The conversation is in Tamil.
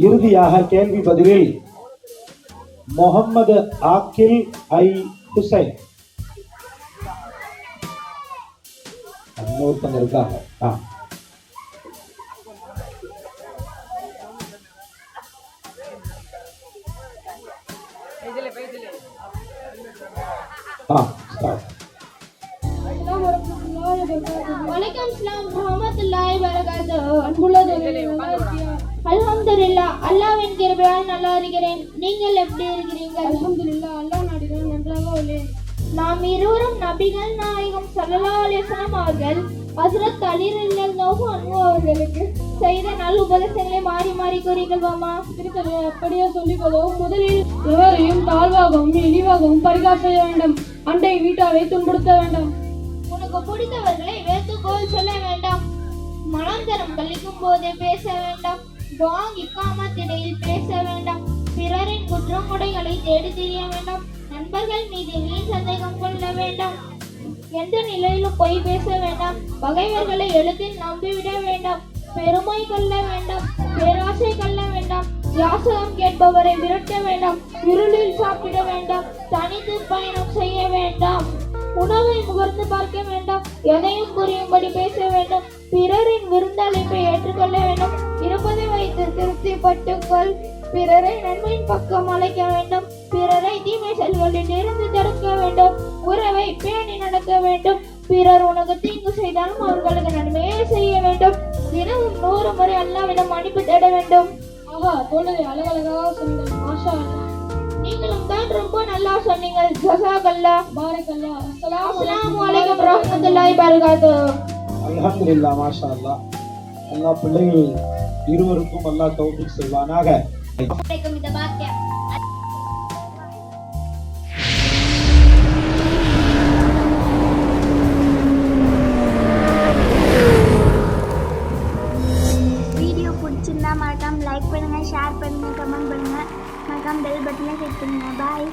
இறுதியாக கேள்வி பதிலில் முகமது ஆக்கில் ஐ ஹுசைன் இன்னொருத்தங்க இருக்காங்க. அல்ஹம்துலில்லாஹ், அல்லாஹ்வின் கிருபையால் நல்லா இருக்கிறேன். நீங்கள் எப்படி இருக்கிறீர்கள்? அல்ஹம்துலில்லாஹ், அல்லாஹ் நாடினால் நன்றாக உள்ளேன். நாம் இருவரும் நபிகள் நாயகம் ஸல்லல்லாஹு அலைஹி வஸல்லம் அவர்கள் ஹஸ்ரத் அலி ரலியல்லாஹு அன்ஹு அவர்களுக்கு செய்த நல் உபதேசங்களை மாறி மாறி கூறிக்கொள்வோமா? இருக்கிறது அப்படியே சொல்லிக்கொள்வோம். முதலில் எவரையும் தாழ்வாகவும் இழிவாகவும் பரிகாசம் செய்ய வேண்டும். அண்டை வீட்டாரை துன்புறுத்த வேண்டாம். உனக்கு பிடித்தவர்களை வேத்துக்கோள் சொல்ல வேண்டாம். மனந்தரம் கழிக்கும் போதே பேச வேண்டாம். துஆ இக்காமத்திடையில் பேச வேண்டாம். பிறரின் குற்றங்குறைகளை தேடி தெரிய வேண்டாம். நண்பர்கள் மீது வீண் சந்தேகம் கொள்ள வேண்டாம். எந்த நிலையிலும் பொய் பேச வேண்டாம். பகைவர்களை எளிதில் நம்பிவிட வேண்டாம். பெருமை கொள்ள வேண்டாம். பேராசை கொள்ள வேண்டாம். யாசகம் கேட்பவரை விரட்ட வேண்டாம். இருளில் சாப்பிட வேண்டாம். தனித்து பயணம் செய்ய வேண்டாம். உணவை முகர்ந்து பார்க்க வேண்டாம். எதையும் புரியும்படி பேச வேண்டும். பிறரின் விருந்தழைப்பை ஏற்றுக்கொள்ள வேண்டும். இருப்பதை வைத்து திருப்திப்பட்டுக்கொள். பிறரை நன்மையின் பக்கம் அழைக்க வேண்டும். பிறரை தீமை செயல்களில் இருந்து தடுக்க வேண்டும். உறவை பேணி நடக்க வேண்டும். பிறர் உனக்கு தீங்கு செய்தாலும் அவர்களுக்கு நன்மையே செய்ய வேண்டும். தினமும் 100 முறை அல்லாஹ்விடம் மன்னிப்பு தேட வேண்டும். ஆஹா, தோழரை அழகழகாக சொன்னீங்க. மாஷா அல்லாஹ். நீங்களும் தான் ரொம்ப நல்லா சொன்னீங்க. ஜஸாக்கல்லாஹ். பாரக்கல்லாஹ். அஸ்ஸலாமு அலைக்கும் வரஹ்மத்துல்லாஹி வபரகாத்துஹு. அல்ஹம்துலில்லாஹ், மாஷா அல்லாஹ். எல்லா பிள்ளைகள் இருவருக்கும் அல்லாஹ் தௌஃபீக் செய்வானாக. இந்த பாக்கியம் வீடியோ பிடிச்சிருந்தா மறக்காம லைக் பண்ணுங்க, ஷேர் பண்ணுங்க, கமெண்ட் பண்ணுங்க, மறக்காம பெல் பட்டனை கிளிக் பண்ணுங்க. பாய்.